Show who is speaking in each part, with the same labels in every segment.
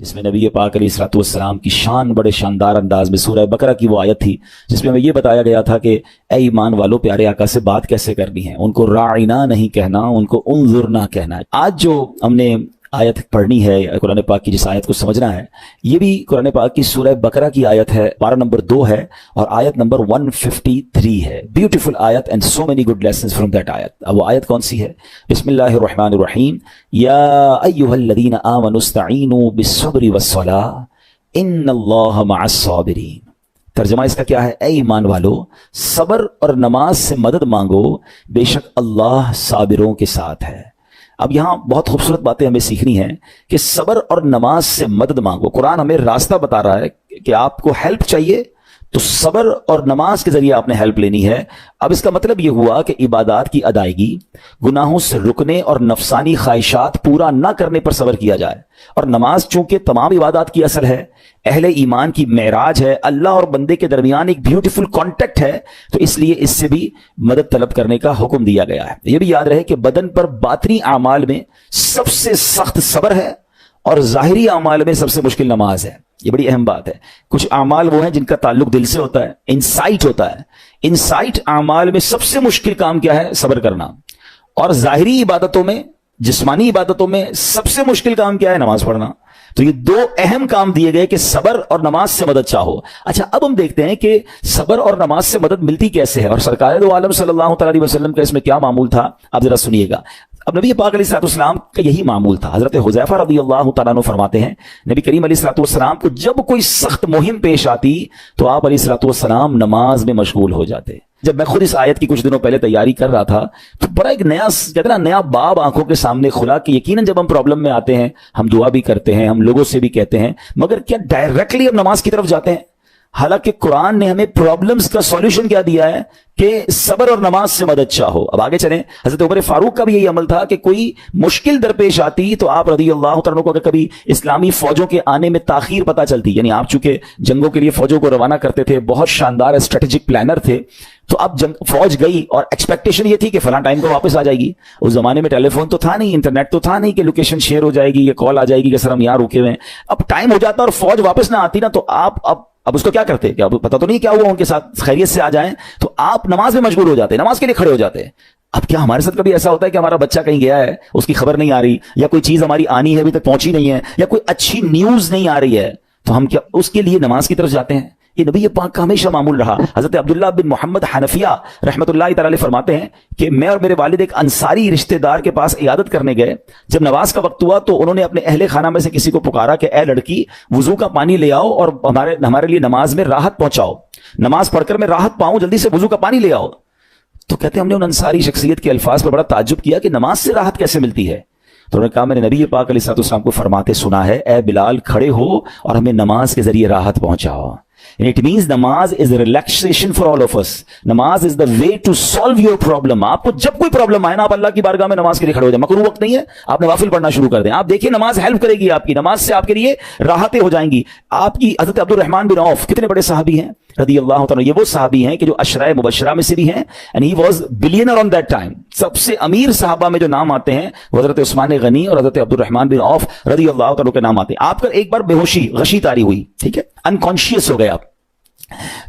Speaker 1: جس میں نبی پاک علیہ السلام کی شان بڑے شاندار انداز میں سورہ بقرہ کی وہ آیت تھی جس میں ہمیں یہ بتایا گیا تھا کہ اے ایمان والو پیارے آقا سے بات کیسے کرنی ہے، ان کو راعنا نہیں کہنا، ان کو انظرنا کہنا ہے۔ آج جو ہم نے آیت پڑھنی ہے قرآن پاک کی، جس آیت کو سمجھنا ہے، یہ بھی قرآن پاک کی سورہ بقرہ کی آیت ہے، پارہ نمبر 2 ہے اور آیت نمبر 153 ہے۔ بیوٹیفل آیت and so many good lessons from that آیت۔ اب وہ آیت کون سی ہے؟ بسم اللہ الرحمن الرحیم، یا ایھا الذین آمنوا استعینوا بالصبر والصلاۃ ان اللہ مع الصابرین۔ ترجمہ اس کا کیا ہے؟ اے ایمان والو صبر اور نماز سے مدد مانگو، بے شک اللہ صابروں کے ساتھ ہے۔ اب یہاں بہت خوبصورت باتیں ہمیں سیکھنی ہیں کہ صبر اور نماز سے مدد مانگو۔ قرآن ہمیں راستہ بتا رہا ہے کہ آپ کو ہیلپ چاہیے تو صبر اور نماز کے ذریعے آپ نے ہیلپ لینی ہے۔ اب اس کا مطلب یہ ہوا کہ عبادات کی ادائیگی، گناہوں سے رکنے اور نفسانی خواہشات پورا نہ کرنے پر صبر کیا جائے۔ اور نماز چونکہ تمام عبادات کی اصل ہے، اہل ایمان کی معراج ہے، اللہ اور بندے کے درمیان ایک بیوٹیفل کانٹیکٹ ہے، تو اس لیے اس سے بھی مدد طلب کرنے کا حکم دیا گیا ہے۔ یہ بھی یاد رہے کہ بدن پر باطنی اعمال میں سب سے سخت صبر ہے اور ظاہری اعمال میں سب سے مشکل نماز ہے۔ یہ بڑی اہم بات ہے۔ کچھ اعمال وہ ہیں جن کا تعلق دل سے ہوتا ہے، انسائٹ ہوتا ہے۔ انسائٹ اعمال میں سب سے مشکل کام کیا ہے؟ صبر کرنا۔ اور ظاہری عبادتوں میں، جسمانی عبادتوں میں سب سے مشکل کام کیا ہے؟ نماز پڑھنا۔ تو یہ دو اہم کام دیے گئے کہ صبر اور نماز سے مدد چاہو۔ اچھا، اب ہم دیکھتے ہیں کہ صبر اور نماز سے مدد ملتی کیسے ہے، اور سرکار دو عالم صلی اللہ تعالی وسلم کا اس میں کیا معمول تھا، آپ ذرا سنیے گا۔ اب نبی پاک علیہ السلام کا یہی معمول تھا۔ حضرت حذیفہ رضی اللہ تعالیٰ عنہ فرماتے ہیں نبی کریم علیہ السلام کو جب کوئی سخت مہم پیش آتی تو آپ علیہ السلام نماز میں مشغول ہو جاتے۔ جب میں خود اس آیت کی کچھ دنوں پہلے تیاری کر رہا تھا تو بڑا ایک نیا باب آنکھوں کے سامنے کھلا کہ یقیناً جب ہم پرابلم میں آتے ہیں ہم دعا بھی کرتے ہیں، ہم لوگوں سے بھی کہتے ہیں، مگر کیا ڈائریکٹلی ہم نماز کی طرف جاتے ہیں؟ حالانکہ قرآن نے ہمیں پرابلمز کا سولوشن کیا دیا ہے کہ صبر اور نماز سے مدد چاہو۔ اب آگے چلیں، حضرت عمر فاروق کا بھی یہی عمل تھا کہ کوئی مشکل درپیش آتی تو آپ رضی اللہ تعالیٰ عنہ کو اگر کبھی اسلامی فوجوں کے آنے میں تاخیر پتہ چلتی، یعنی آپ چونکہ جنگوں کے لیے فوجوں کو روانہ کرتے تھے، بہت شاندار اسٹریٹجک پلانر تھے، تو اب فوج گئی اور ایکسپیکٹیشن یہ تھی کہ فلاں ٹائم کو واپس آ جائے گی۔ اس زمانے میں ٹیلی فون تو تھا نہیں، انٹرنیٹ تو تھا نہیں کہ لوکیشن شیئر ہو جائے گی یا کال آ جائے گی کہ سر ہم یہاں رکے ہوئے ہیں۔ اب ٹائم ہو جاتا اور فوج واپس نہ آتی نا تو آپ اب اس کو کیا کرتے؟ کہ اب پتہ تو نہیں کیا ہوا، ان کے ساتھ خیریت سے آ جائیں، تو آپ نماز میں مشغول ہو جاتے، نماز کے لیے کھڑے ہو جاتے۔ اب کیا ہمارے ساتھ کبھی ایسا ہوتا ہے کہ ہمارا بچہ کہیں گیا ہے، اس کی خبر نہیں آ رہی، یا کوئی چیز ہماری آنی ہے ابھی تک پہنچی نہیں ہے، یا کوئی اچھی نیوز نہیں آ رہی ہے، تو ہم کیا اس کے لیے نماز کی طرف جاتے ہیں؟ یہ نبی پاک کا ہمیشہ معمول رہا۔ حضرت عبداللہ بن محمد حنفیہ رحمۃ اللہ تعالی فرماتے ہیں کہ میں اور میرے والد ایک انصاری رشتہ دار کے پاس عیادت کرنے گئے۔ جب نماز کا وقت ہوا تو انہوں نے اپنے اہل خانہ میں سے کسی کو پکارا کہ اے لڑکی، وضو کا پانی لے آؤ اور ہمارے لیے نماز میں راحت پہنچاؤ، نماز پڑھ کر میں راحت پاؤں، جلدی سے وضو کا پانی لے آؤ۔ تو کہتے ہیں ہم نے ان انصاری شخصیت کے الفاظ پر بڑا تعجب کیا کہ نماز سے راحت کیسے ملتی ہے؟ تو انہوں نے کہا میں نے نبی پاک علیہ السلام کو فرماتے سنا ہے، اے بلال کھڑے ہو اور ہمیں نماز کے ذریعے راحت پہنچاؤ۔ It means نماز is relaxation for all of us. نماز is the way to solve your problem. آپ کو جب کوئی پرابلم آئے نا، آپ اللہ کی بارگاہ میں نماز کے لیے کھڑے ہو جائیں، مکروہ وقت نہیں ہے، آپ نوافل پڑھنا شروع کر دیں۔ آپ دیکھیں نماز ہیلپ کرے گی، آپ کی نماز سے آپ کے لیے راحتیں ہو جائیں گی۔ آپ کی حضرت عبد الرحمن بن عوف کتنے بڑے صحابی ہیں رضی اللہ تعالیٰ، یہ وہ صحابی ہیں کہ جو عشرۂ مبشرہ میں سے بھی ہیں، and he was billionaire on that time۔ سب سے امیر صحابہ میں جو نام آتے ہیں وہ حضرت عثمان غنی اور حضرت عبد الرحمن بن عوف رضی اللہ تعالیٰ کے نام آتے ہیں۔ آپ کا ایک بار بے ہوشی، غشی طاری ہوئی، ٹھیک ہے، انکانشیس ہو گئے آپ،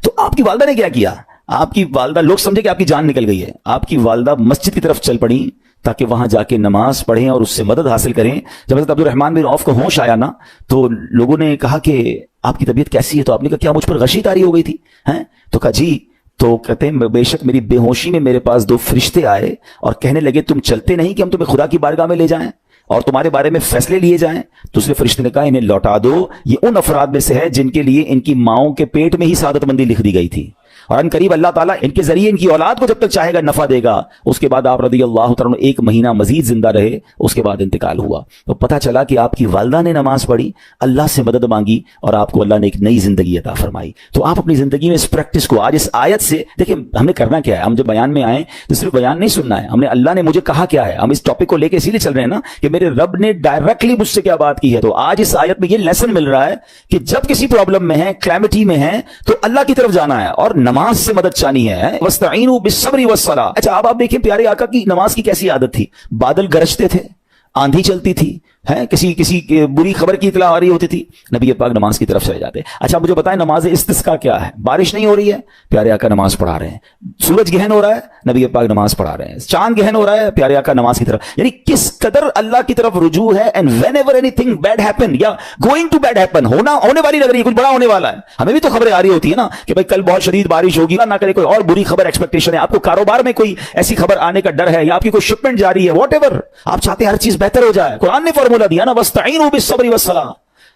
Speaker 1: تو آپ کی والدہ نے کیا کیا؟ آپ کی والدہ، لوگ سمجھے کہ آپ کی جان نکل گئی ہے، آپ کی والدہ مسجد کی طرف چل پڑی تاکہ وہاں جا کے نماز پڑھیں اور اس سے مدد حاصل کریں۔ جب حضرت عبد الرحمن بن عوف کو ہوش آیا نا تو لوگوں نے کہا کہ آپ کی طبیعت کیسی ہے؟ تو آپ نے کہا کیا مجھ پر غشی طاری ہو گئی تھی ہیں؟ تو کہا جی۔ تو کہتے ہیں بے شک میری بے ہوشی میں میرے پاس 2 فرشتے آئے اور کہنے لگے تم چلتے نہیں کہ ہم تمہیں خدا کی بارگاہ میں لے جائیں اور تمہارے بارے میں فیصلے لیے جائیں؟ دوسرے فرشتے نے کہا انہیں لوٹا دو، یہ ان افراد میں سے ہے جن کے لیے ان کی ماؤں کے پیٹ میں ہی سعادت مندی لکھ دی گئی تھی، اور ان قریب اللہ تعالیٰ ان کے ذریعے ان کی اولاد کو جب تک چاہے گا نفع دے گا۔ اس کے بعد آپ رضی اللہ تعالیٰ 1 مہینہ مزید زندہ رہے، اس کے بعد انتقال ہوا۔ تو پتہ چلا کہ آپ کی والدہ نے نماز پڑھی، اللہ سے مدد مانگی اور آپ کو اللہ نے ایک نئی زندگی عطا فرمائی۔ تو آپ اپنی زندگی میں اس پریکٹس کو آج اس آیت سے دیکھیں، ہم نے کرنا کیا ہے؟ ہم جب بیان میں آئیں تو صرف بیان نہیں سننا ہے، ہم نے اللہ نے مجھے کہا کیا ہے، ہم اس ٹاپک کو لے کے اسی لیے چل رہے ہیں نا کہ میرے رب نے ڈائریکٹلی مجھ سے کیا بات کی ہے۔ تو آج اس آیت میں یہ لیسن مل رہا ہے کہ جب کسی پرابلم میں ہیں، کلیمٹی میں ہیں، تو اللہ کی طرف جانا ہے اور نماز سے مدد چاہنی ہے۔ وَاسْتَعِينُوا بِالصَّبْرِ وَالصَّلَاةِ۔ اچھا اب آپ دیکھیں پیارے آقا کی نماز کی کیسی عادت تھی۔ بادل گرجتے تھے، آندھی چلتی تھی، ہے کسی بری خبر کی اطلاع آ رہی ہوتی تھی، نبی پاک نماز کی طرف چلے جاتے. اچھا مجھے بتائیں نماز استسقاء کیا ہے؟ بارش نہیں ہو رہی ہے، پیارے آقا نماز پڑھا رہے ہیں. سورج گہن ہو رہا ہے، نبی پاک نماز پڑھا رہے ہیں. چاند گہن ہو رہا ہے، پیارے آقا نماز کی طرف. یعنی کس قدر اللہ کی طرف رجوع ہے. And whenever anything bad happen یا گوئنگ ٹو بیڈ ہیپن، ہونے والی لگ رہی ہے، کچھ بڑا ہونے والا ہے. ہمیں بھی تو خبریں آ رہی ہوتی ہے نا کہ بھائی کل بہت شدید بارش ہوگی، نہ کرے کوئی اور بری خبر ایکسپیکٹیشن ہے، آپ کو کاروبار میں کوئی ایسی خبر آنے کا ڈر ہے، یا آپ کی کوئی شپمنٹ جاری ہے، واٹ ایور آپ چاہتے ہیں ہر چیز بہتر ہو جائے. قرآن نے فارمولا دیا نا، وَاسْتَعِينُوا بِالصَّبْرِ وَالصَّلَاةِ،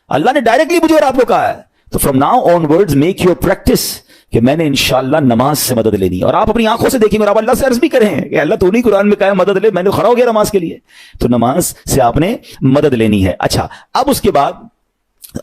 Speaker 1: اللہ نے ڈائریکٹلی مجھے اور آپ کو کہا ہے. تو from now on words make your practice کہ میں نے انشاءاللہ نماز سے مدد لینی ہے. اور آپ اپنی آنکھوں سے دیکھیں اور آپ اللہ سے عرض بھی کریں کہ اللہ تو نہیں قرآن میں کہا ہے مدد لے، میں نے کھڑا ہو گیا نماز کے لیے. تو نماز سے آپ نے مدد لینی ہے. اچھا اب اس کے بعد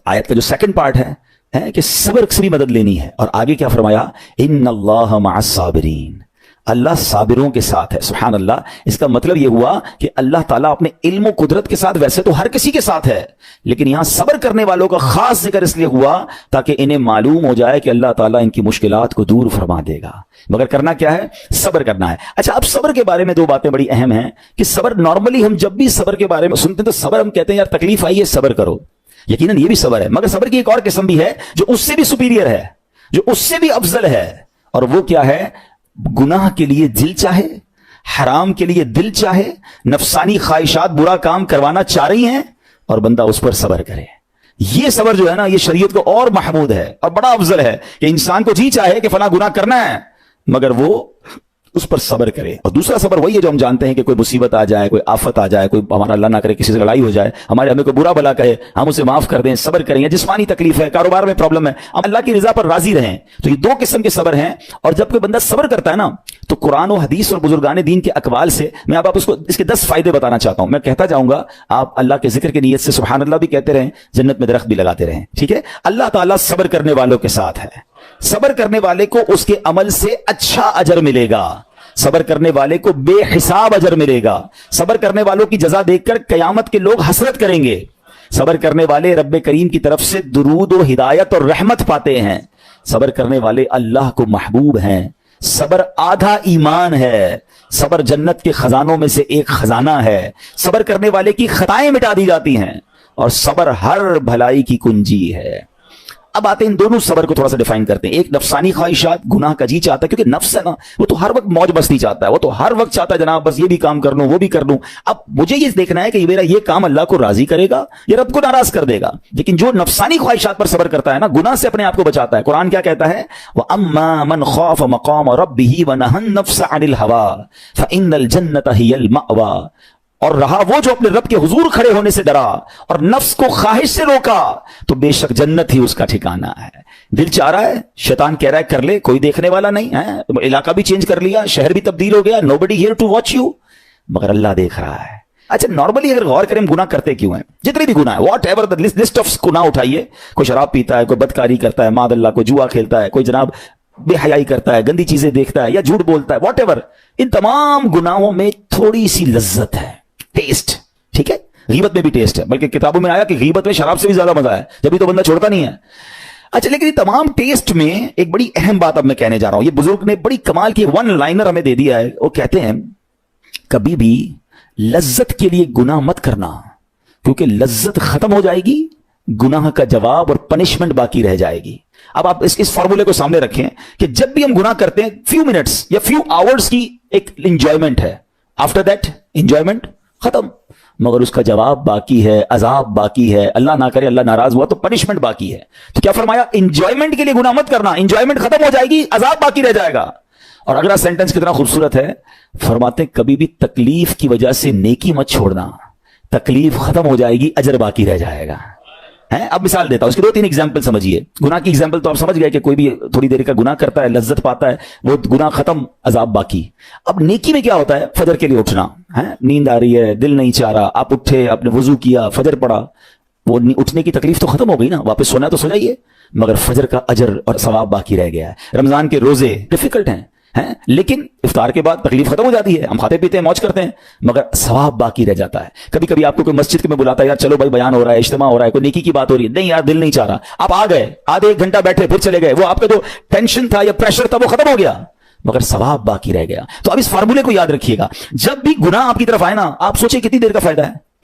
Speaker 1: آیت کا جو سیکنڈ پارٹ ہے کہ صبر سے بھی مدد لینی ہے. اور آگے کیا فرمایا؟ ان اللہ مع الصابرین، اللہ صابروں کے ساتھ ہے. سبحان اللہ. اس کا مطلب یہ ہوا کہ اللہ تعالیٰ اپنے علم و قدرت کے ساتھ ویسے تو ہر کسی کے ساتھ ہے، لیکن یہاں صبر کرنے والوں کا خاص ذکر اس لیے ہوا تاکہ انہیں معلوم ہو جائے کہ اللہ تعالیٰ ان کی مشکلات کو دور فرما دے گا. مگر کرنا کیا ہے؟ صبر کرنا ہے. اچھا اب صبر کے بارے میں دو باتیں بڑی اہم ہیں کہ صبر نارملی ہم جب بھی صبر کے بارے میں سنتے ہیں تو صبر ہم کہتے ہیں یار تکلیف آئی ہے صبر کرو. یقیناً یہ بھی صبر ہے، مگر صبر کی ایک اور قسم بھی ہے جو اس سے بھی سپیریئر ہے، جو اس سے بھی افضل ہے. اور وہ کیا ہے؟ گناہ کے لیے دل چاہے، حرام کے لیے دل چاہے، نفسانی خواہشات برا کام کروانا چاہ رہی ہیں اور بندہ اس پر صبر کرے. یہ صبر جو ہے نا یہ شریعت کو اور محمود ہے اور بڑا افضل ہے کہ انسان کو جی چاہے کہ فلاں گناہ کرنا ہے مگر وہ اس پر صبر کرے. اور دوسرا صبر وہی ہے جو ہم جانتے ہیں کہ کوئی مصیبت آ جائے، کوئی آفت آ جائے، کوئی ہمارا اللہ نہ کرے کسی سے لڑائی ہو جائے، ہمیں کوئی برا بلا کہے، ہم اسے معاف کر دیں، صبر کریں. یا جسمانی تکلیف ہے، کاروبار میں پرابلم ہے، ہم اللہ کی رضا پر راضی رہیں. تو یہ دو قسم کے صبر ہیں. اور جب کوئی بندہ صبر کرتا ہے نا تو قرآن و حدیث اور بزرگان دین کے اقوال سے میں آپ اس کو اس کے 10 فائدے بتانا چاہتا ہوں. میں کہتا جاؤں گا، آپ اللہ کے ذکر کی نیت سے سبحان اللہ بھی کہتے رہیں، جنت میں درخت بھی لگاتے رہیں. ٹھیک ہے؟ اللہ تعالیٰ صبر کرنے والوں کے ساتھ ہے. صبر کرنے والے کو اس کے عمل سے اچھا اجر ملے گا، صبر کرنے والے کو بے حساب اجر ملے گا. صبر کرنے والوں کی جزا دیکھ کر قیامت کے لوگ حسرت کریں گے. صبر کرنے والے رب کریم کی طرف سے درود و ہدایت اور رحمت پاتے ہیں. صبر کرنے والے اللہ کو محبوب ہیں. صبر آدھا ایمان ہے. صبر جنت کے خزانوں میں سے ایک خزانہ ہے. صبر کرنے والے کی خطائیں مٹا دی جاتی ہیں اور صبر ہر بھلائی کی کنجی ہے. اب آتے ہیں ان دونوں صبر کو تھوڑا سا ڈیفائن کرتے ہیں. ایک نفسانی خواہشات، گناہ کا جی چاہتا ہے، کیونکہ نفس ہے نا وہ تو ہر وقت موج مستی چاہتا ہے، وہ تو ہر وقت چاہتا ہے جناب بس یہ بھی کام کر لوں وہ بھی کر لوں. اب مجھے یہ دیکھنا ہے کہ میرا یہ کام اللہ کو راضی کرے گا یا رب کو ناراض کر دے گا. لیکن جو نفسانی خواہشات پر صبر کرتا ہے نا، گناہ سے اپنے آپ کو بچاتا ہے. قرآن کیا کہتا ہے؟ وَأَمَّا مَنْ خَافَ مَقَامَ رَبِّهِ وَنَهَى النَّفْسَ عَنِ الْهَوَىٰ فَإِنَّ الْجَنَّةَ هِيَ الْمَأْوَىٰ. اور رہا وہ جو اپنے رب کے حضور کھڑے ہونے سے ڈرا اور نفس کو خواہش سے روکا تو بے شک جنت ہی اس کا ٹھکانہ ہے. دل چاہ رہا ہے، شیطان کہہ رہا ہے کر لے، کوئی دیکھنے والا نہیں ہے، علاقہ بھی چینج کر لیا، شہر بھی تبدیل ہو گیا، nobody here to watch you، مگر اللہ دیکھ رہا ہے. اچھا نارملی اگر غور کریں گناہ کرتے کیوں ہیں؟ جتنے بھی گناہ ہیں، what ever the list of گناہ اٹھائیے، کوئی شراب پیتا ہے، کوئی بدکاری کرتا ہے، معاذ اللہ، کوئی جوا کھیلتا ہے، کوئی جناب بے حیائی کرتا ہے، گندی چیزیں دیکھتا ہے یا جھوٹ بولتا ہے، واٹ ایور، ان تمام گناہوں میں تھوڑی سی لذت ہے، ٹیسٹ. ٹھیک ہے؟ غیبت میں بھی ٹیسٹ ہے، بلکہ کتابوں میں آیا کہ غیبت میں شراب سے بھی زیادہ مزہ ہے، جبھی تو بندہ چھوڑتا نہیں ہے. اچھا لیکن یہ تمام ٹیسٹ میں ایک بڑی اہم بات اب میں کہنے جا رہا ہوں. یہ بزرگ نے بڑی کمال کی ون لائنر ہمیں دے دیا ہے. وہ کہتے ہیں کبھی بھی لذت کے لیے گناہ مت کرنا، کیونکہ لذت ختم ہو جائے گی، گناہ کا جواب اور پنشمنٹ باقی رہ جائے گی. اب آپ اس فارمولے کو سامنے رکھیں کہ جب بھی ہم گناہ کرتے ہیں فیو منٹس یا فیو آورز کی ایک انجوائمنٹ ہے، آفٹر دیٹ انجوائمنٹ ختم، مگر اس کا جواب باقی ہے، عذاب باقی ہے، اللہ نہ کرے اللہ ناراض ہوا تو پنشمنٹ باقی ہے. تو کیا فرمایا؟ انجوائمنٹ کے لیے گناہ مت کرنا، انجوائمنٹ ختم ہو جائے گی، عذاب باقی رہ جائے گا. اور اگلا سینٹنس کتنا خوبصورت ہے، فرماتے ہیں کبھی بھی تکلیف کی وجہ سے نیکی مت چھوڑنا، تکلیف ختم ہو جائے گی، اجر باقی رہ جائے گا. اب مثال دیتا ہوں، اس کی 2-3 ایگزامپل سمجھیے. گناہ کی ایگزامپل تو آپ سمجھ گئے کہ کوئی بھی تھوڑی دیر کا گناہ کرتا ہے، لذت پاتا ہے، وہ گناہ ختم، عذاب باقی. اب نیکی میں کیا ہوتا ہے؟ فجر کے لیے اٹھنا، نیند آ رہی ہے، دل نہیں چاہ رہا، آپ اٹھے، آپ نے وضو کیا، فجر پڑھا، وہ اٹھنے کی تکلیف تو ختم ہو گئی نا، واپس سونا تو سو جائیے، مگر فجر کا اجر اور ثواب باقی رہ گیا ہے. رمضان کے روزے ڈیفیکلٹ ہیں لیکن افطار کے بعد تکلیف ختم ہو جاتی ہے، ہم کھاتے پیتے ہیں، موج کرتے ہیں، مگر ثواب باقی رہ جاتا ہے. کبھی کبھی آپ کو کوئی مسجد میں بلاتا ہے، یار چلو بھائی بیان ہو رہا ہے، اجتماع ہو رہا ہے، کوئی نیکی کی بات ہو رہی ہے، نہیں یار دل نہیں چاہ رہا، آپ آ گئے، آدھے 1 گھنٹہ بیٹھے پھر چلے گئے، وہ آپ کا جو ٹینشن تھا یا پریشر تھا وہ ختم ہو گیا، مگر ثواب باقی رہ گیا. تو اب اس فارمولے کو یاد رکھیے گا، جب بھی گناہ آپ کی طرف آئے نا، آپ سوچیں کتنی دیر کا فائدہ ہے،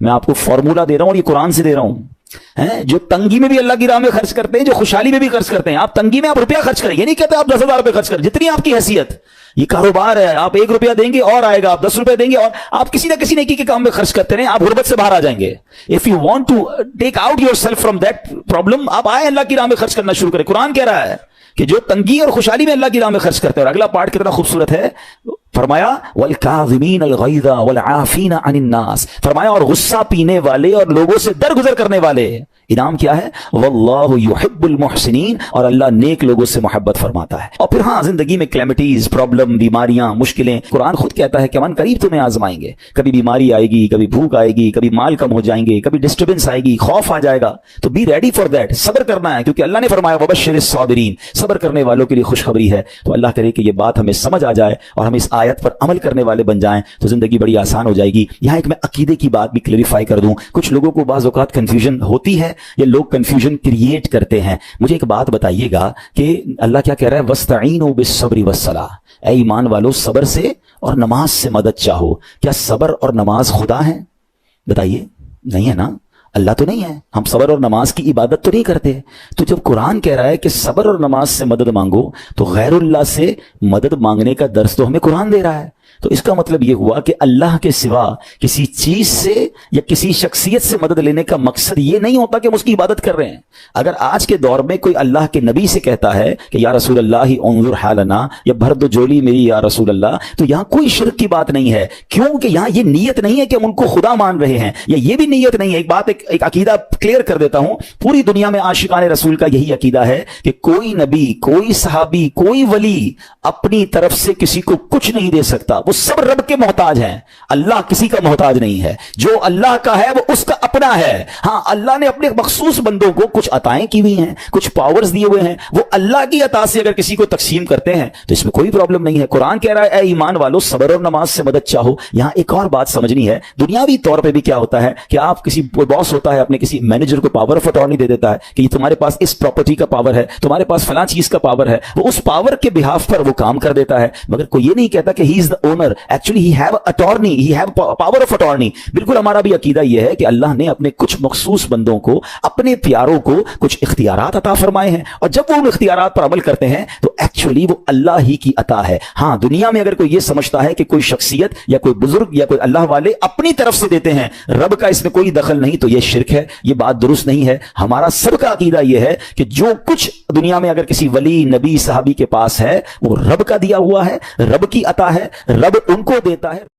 Speaker 1: میں آپ کو فارمولا دے رہا ہوں اور یہ قرآن سے دے رہا ہوں. جو تنگی میں بھی اللہ کی راہ میں خرچ کرتے ہیں, جو خوشحالی میں بھی خرچ کرتے ہیں. آپ تنگی میں آپ روپیہ خرچ کریں, یہ نہیں کہتے آپ 10,000 روپے خرچ کریں, جتنی آپ کی حیثیت. یہ کاروبار ہے, آپ 1 روپیہ دیں گے اور آئے گا, آپ 10 روپے دیں گے اور آپ کسی نہ کسی نیکی کے کام میں خرچ کرتے رہیں, آپ غربت سے باہر آ جائیں گے. If you want to take out yourself from that problem, آپ آئے اللہ کی راہ میں خرچ کرنا شروع کریں. قرآن کہہ رہا ہے کہ جو تنگی اور خوشحالی میں اللہ کی راہ میں خرچ کرتے ہیں. اور اگلا پارٹ کتنا خوبصورت ہے, فرمایا والکاظمین الغیظ والعافین عن الناس, فرمایا اور غصہ پینے والے اور لوگوں سے درگزر کرنے والے. انعام کیا ہے, واللہ یحب المحسنین, اور اللہ نیک لوگوں سے محبت فرماتا ہے. اور پھر ہاں, زندگی میں کلیمٹیز, پرابلم, بیماریاں, مشکلیں, قرآن خود کہتا ہے کہ من قریب تمہیں آزمائیں گے. کبھی بیماری آئے گی, کبھی بھوک آئے گی, کبھی مال کم ہو جائیں گے, کبھی ڈسٹربنس آئے گی, خوف آ جائے گا. تو بی ریڈی فار دیٹ, صبر کرنا ہے, کیونکہ اللہ نے فرمایا وبشر الصابرین, صبر کرنے والوں کے لیے خوشخبری ہے. تو اللہ کرے کہ یہ بات ہمیں سمجھ آ جائے اور ہم اس آیت پر عمل کرنے والے بن جائیں تو زندگی بڑی آسان ہو جائے گی. یہاں ایک میں عقیدے کی بات بھی کلیریفائی کر دوں. کچھ لوگوں کو بعض اوقات کنفیوژن ہوتی ہے, یا لوگ کنفیوژن کریٹ کرتے ہیں. مجھے ایک بات بتائیے گا کہ اللہ کیا کہہ رہا ہے, وَاسْتَعِينُوا بِالصَّبْرِ وَالصَّلَاةِ, اے ایمان والو صبر سے اور نماز سے مدد چاہو. کیا صبر اور نماز خدا ہیں؟ بتائیے, نہیں ہے نا, اللہ تو نہیں ہے. ہم صبر اور نماز کی عبادت تو نہیں کرتے. تو جب قرآن کہہ رہا ہے کہ صبر اور نماز سے مدد مانگو, تو غیر اللہ سے مدد مانگنے کا درس تو ہمیں قرآن دے رہا ہے. تو اس کا مطلب یہ ہوا کہ اللہ کے سوا کسی چیز سے یا کسی شخصیت سے مدد لینے کا مقصد یہ نہیں ہوتا کہ ہم اس کی عبادت کر رہے ہیں. اگر آج کے دور میں کوئی اللہ کے نبی سے کہتا ہے کہ یا رسول اللہ انظر حالنا, یا بھر دو جولی میری یا رسول اللہ, تو یہاں کوئی شرک کی بات نہیں ہے, کیونکہ یہاں یہ نیت نہیں ہے کہ ہم ان کو خدا مان رہے ہیں, یا یہ بھی نیت نہیں ہے. ایک بات, ایک عقیدہ کلیئر کر دیتا ہوں. پوری دنیا میں عاشقان رسول کا یہی عقیدہ ہے کہ کوئی نبی, کوئی صحابی, کوئی ولی اپنی طرف سے کسی کو کچھ نہیں دے سکتا. وہ سب رب کے محتاج ہیں, اللہ کسی کا محتاج نہیں ہے. جو اللہ کا ہے وہ اس کا اپنا ہے. ہاں, اللہ نے اپنے مخصوص بندوں کو کچھ عطائیں کی ہوئی ہیں, کچھ پاورز دیے ہوئے ہیں, وہ اللہ کی عطا سے اگر کسی کو تقسیم کرتے ہیں تو اس میں کوئی پرابلم نہیں ہے. قرآن کہہ رہا ہے اے ایمان والو صبر اور نماز سے مدد چاہو. یہاں ایک اور بات سمجھنی ہے. دنیاوی طور پہ بھی کیا ہوتا ہے کہ آپ کسی باس ہوتا ہے, اپنے کسی مینیجر کو پاور آف اٹارنی دے دیتا ہے کہ یہ تمہارے پاس اس پراپرٹی کا پاور ہے, تمہارے پاس فلاں چیز کا پاور ہے. وہ اس پاور کے بہاف پر وہ کام کر دیتا ہے, مگر کوئی یہ نہیں کہتا کہ he is the owner. Actually he have attorney, he have power of attorney. بالکل ہمارا بھی عقیدہ یہ ہے کہ اللہ نے اپنے کچھ مخصوص بندوں کو, اپنے پیاروں کو کچھ اختیارات عطا فرمائے ہیں, اور جب وہ ان اختیارات پر عمل کرتے ہیں تو ایکچولی وہ اللہ ہی کی عطا ہے. ہاں, دنیا میں اگر کوئی یہ سمجھتا ہے کہ کوئی شخصیت یا کوئی بزرگ یا کوئی اللہ والے اپنی طرف سے دیتے ہیں, رب کا اس میں کوئی دخل نہیں, تو یہ شرک ہے, یہ بات درست نہیں ہے. ہمارا سب کا عقیدہ یہ ہے کہ جو کچھ دنیا میں اگر کسی ولی, نبی, صحابی کے پاس ہے وہ رب کا دیا ہوا ہے, رب کی عطا ہے, رب ان کو دیتا ہے.